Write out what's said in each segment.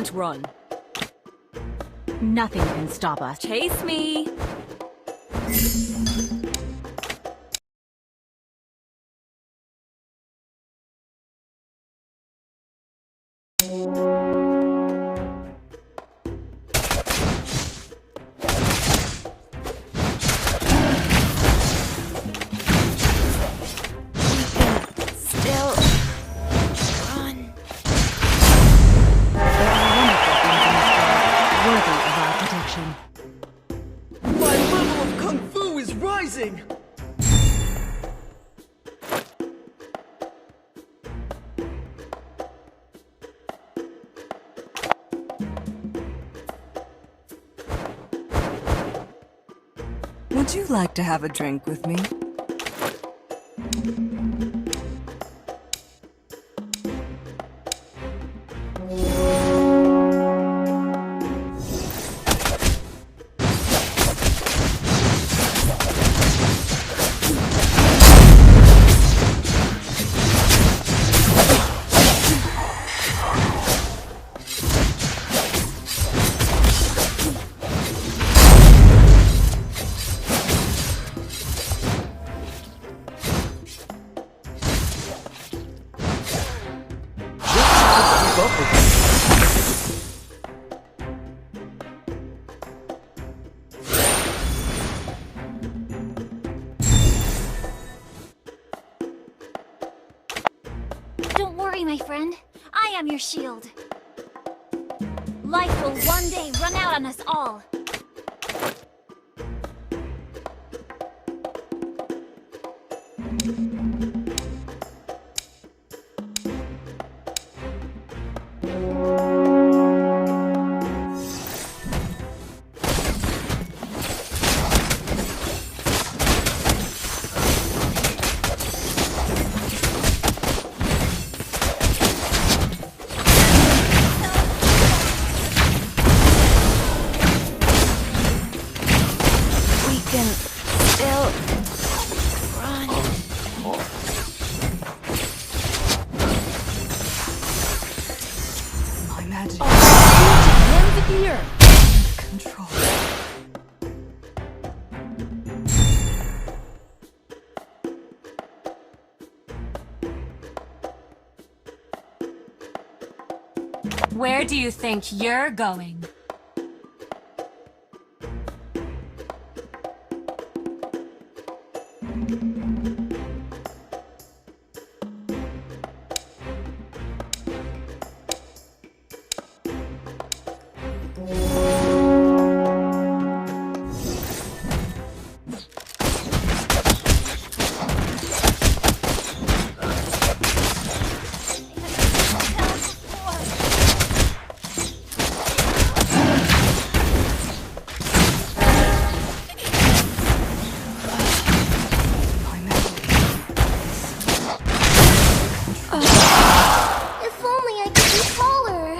can't run. Nothing can stop us. Chase me! My level of Kung Fu is rising! Would you like to have a drink with me? Don't worry, my friend. I am your shield. Life will one day run out on us all. Control. Where do you think you're going? If only I could be taller.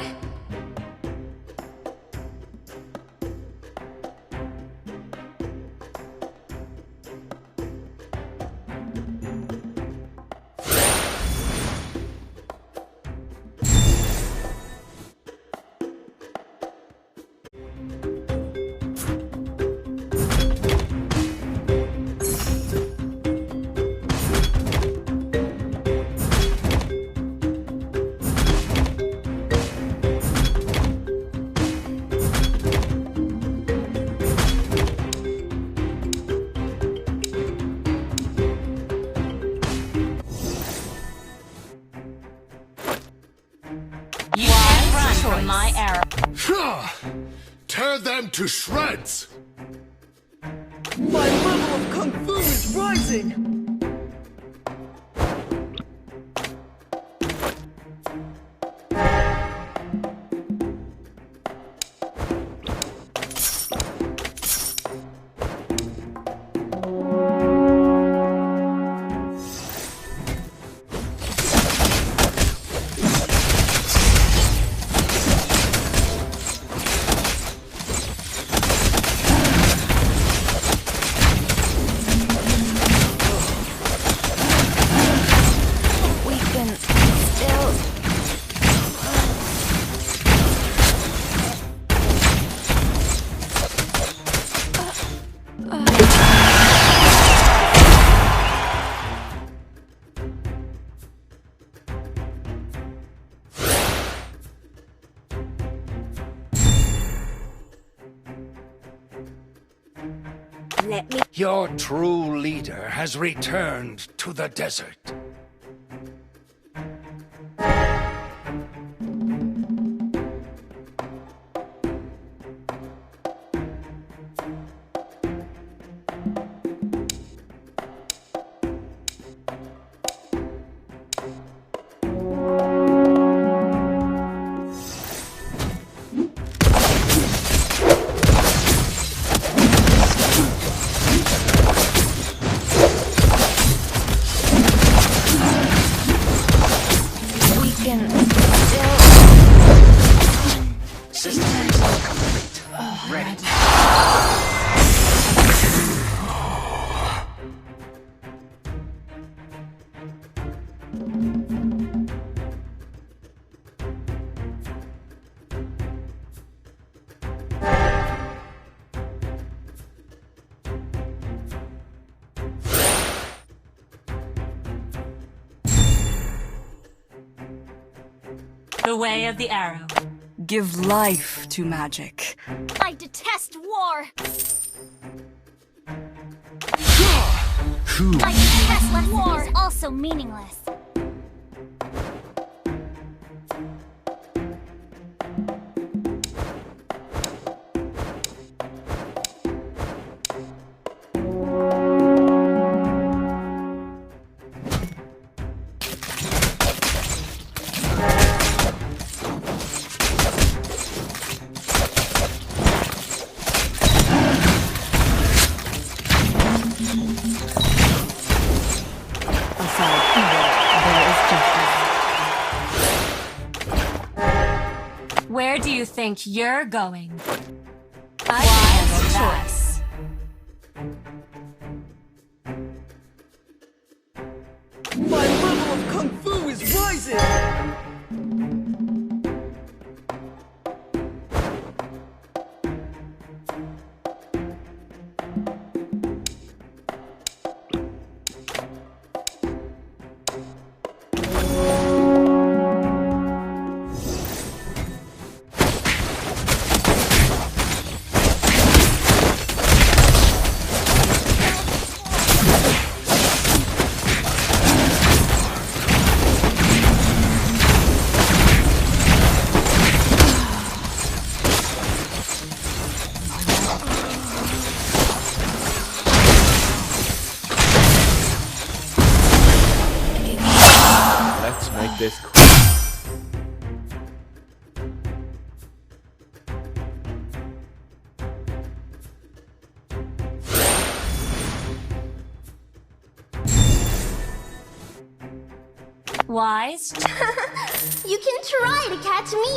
You can't run from my arrow. Tear them to shreds! My level of Kung Fu is rising! Your true leader has returned to the desert. The way of the arrow. Give life to magic. I detest war! I detest war is also meaningless. Where do you think you're going? Wise choice. My level of Kung Fu is rising! Let's make this quick. Wise? You can try to catch me.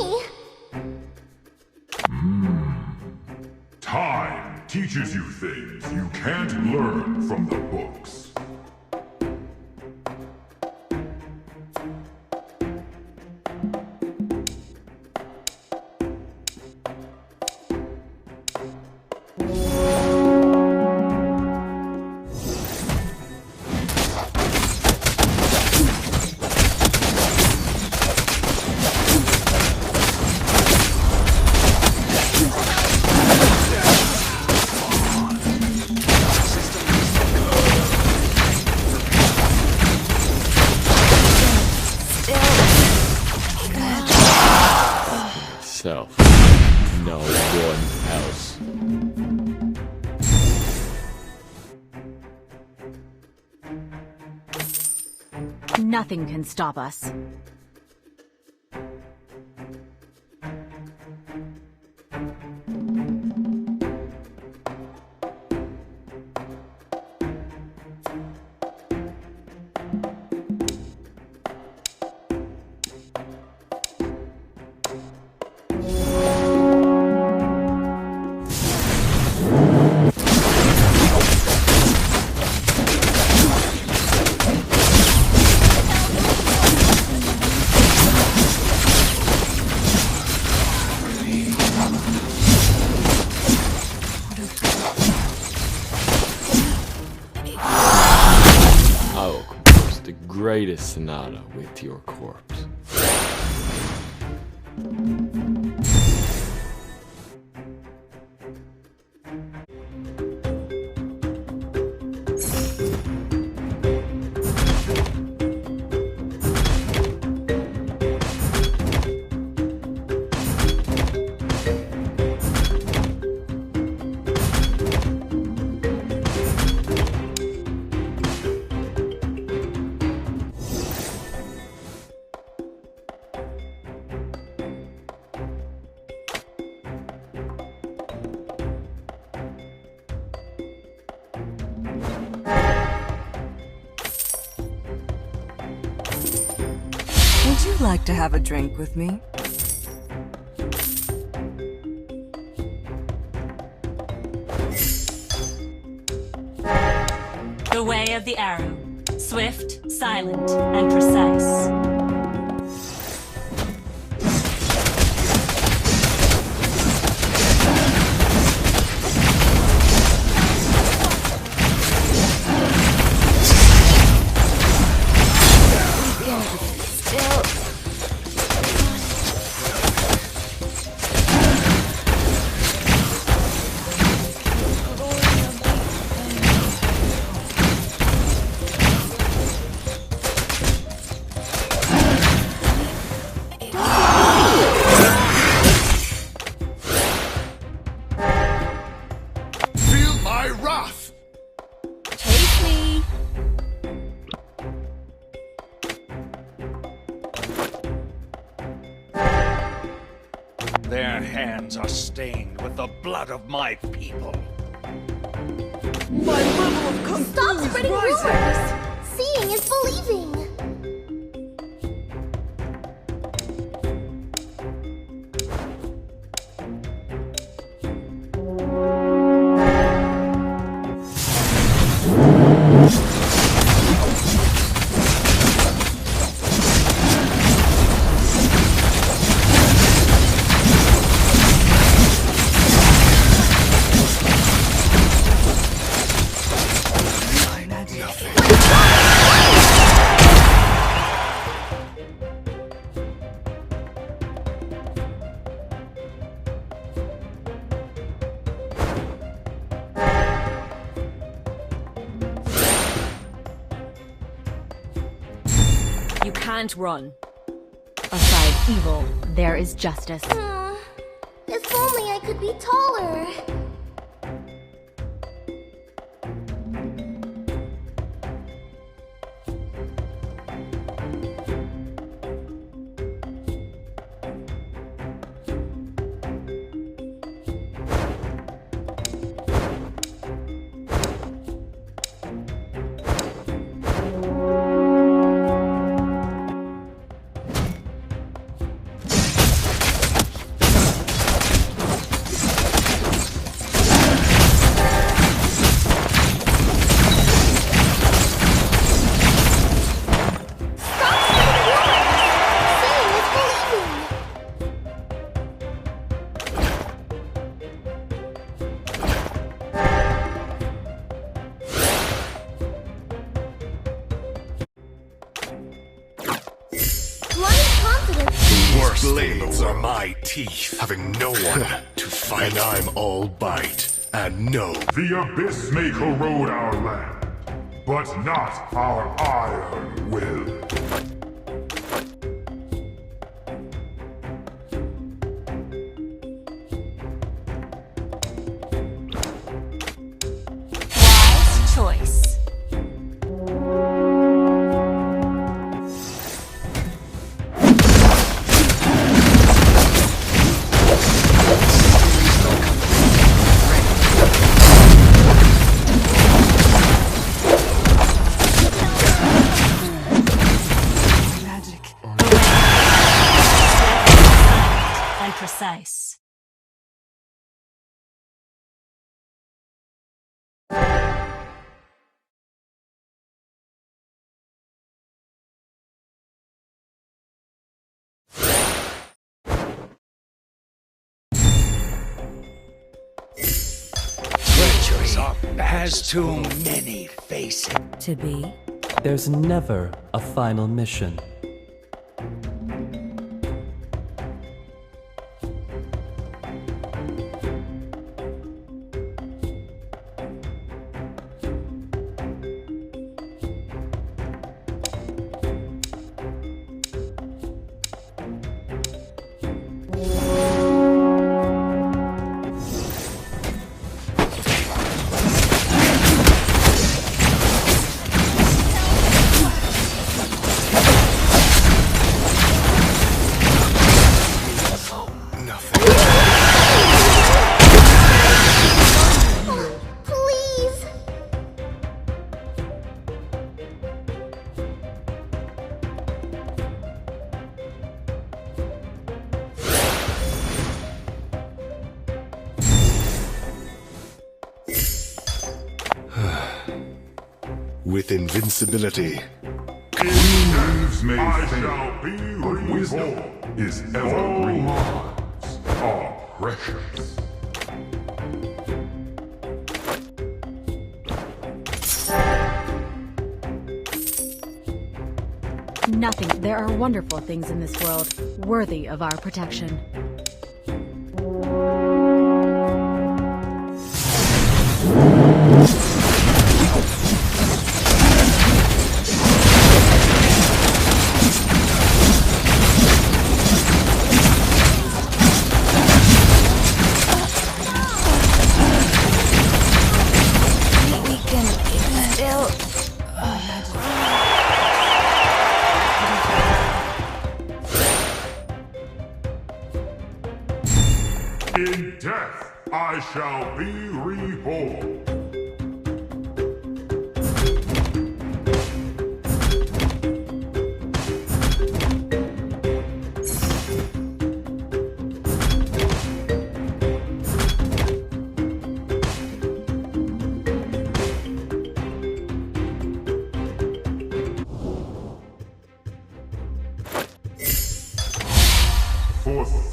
Time teaches you things you can't learn from the books. Self. No one else. Nothing can stop us. I will compose the greatest sonata with your corpse. you like to have a drink with me? The way of the arrow. Swift, silent, and precise. Feel my wrath! Chase me. Their hands are stained with the blood of my people. My level of Kung Stop Fu is spreading rising! rumors! Seeing is believing! You can't run. Aside evil, there is justice. If only I could be taller! Blades are my teeth, having no one to fight. And I'm all bite and no. The Abyss may corrode our land, but not our iron will. Wise choice. Precise. Treachery has too many faces. To be? There's never a final mission. with invincibility. Leaves may fade, but wisdom is evergreen. All lives are precious. Nothing. There are wonderful things in this world, worthy of our protection. In death, I shall be reborn.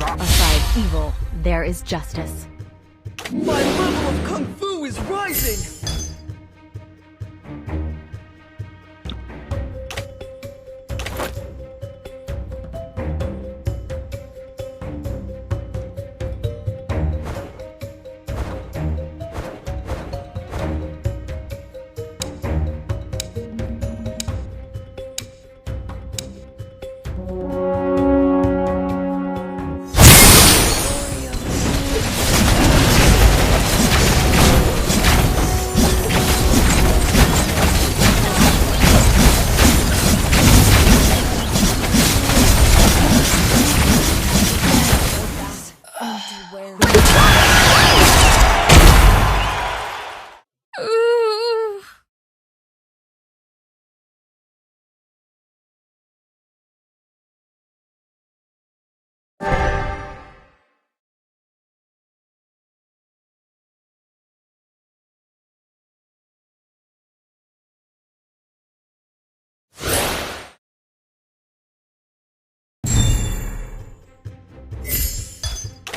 Aside evil, there is justice. My level of Kung Fu is rising!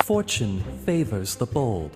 Fortune favors the bold.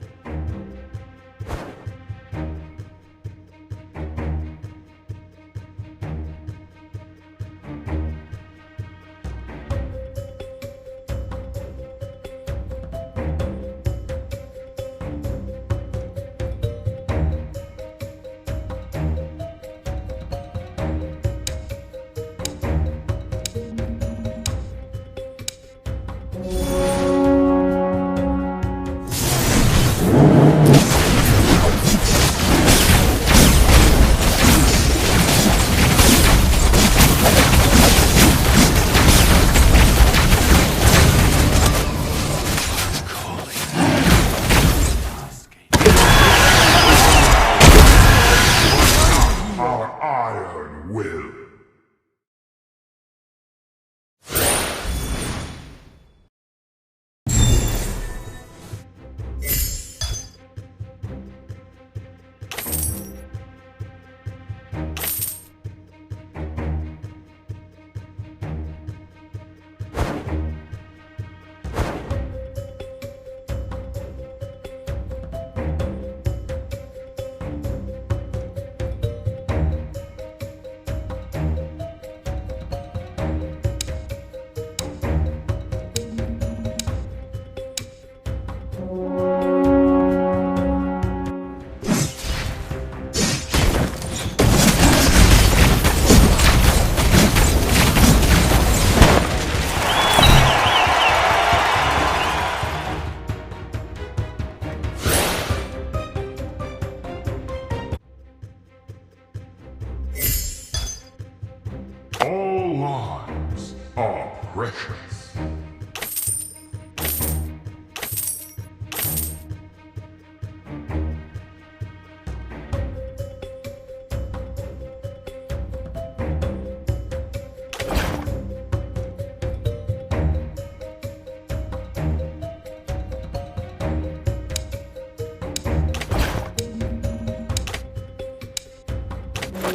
All lives are precious. You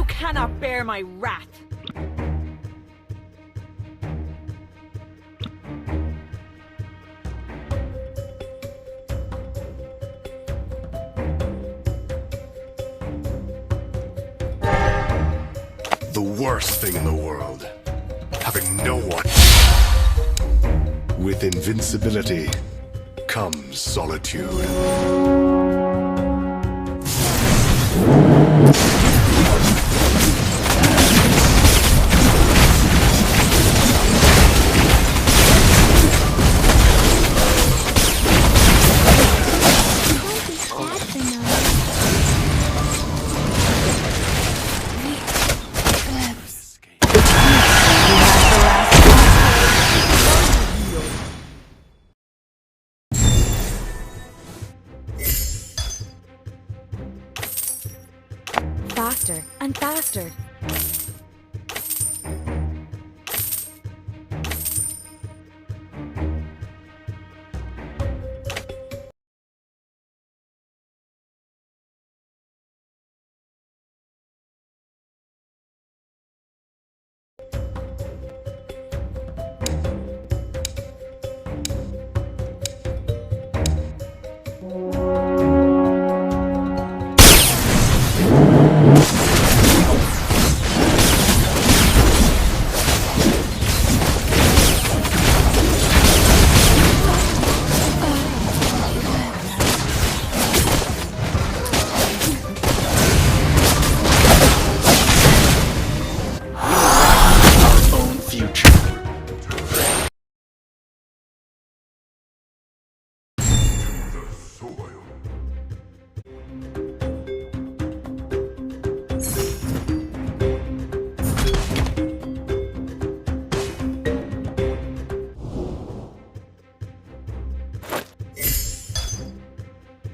cannot bear my wrath. The worst thing in the world. Having no one. With invincibility comes solitude. Faster and faster.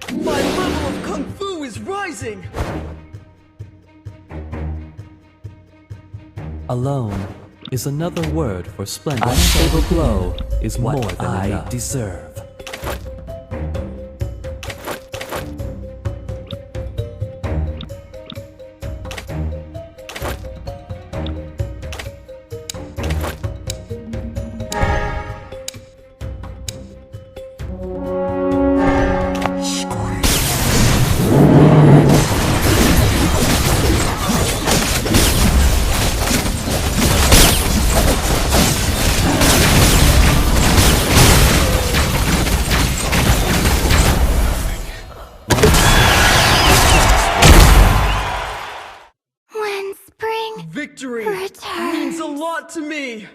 My level of Kung Fu is rising! Alone is another word for splendid. Unstable glow is more than I deserve. When spring Victory returns. means a lot to me!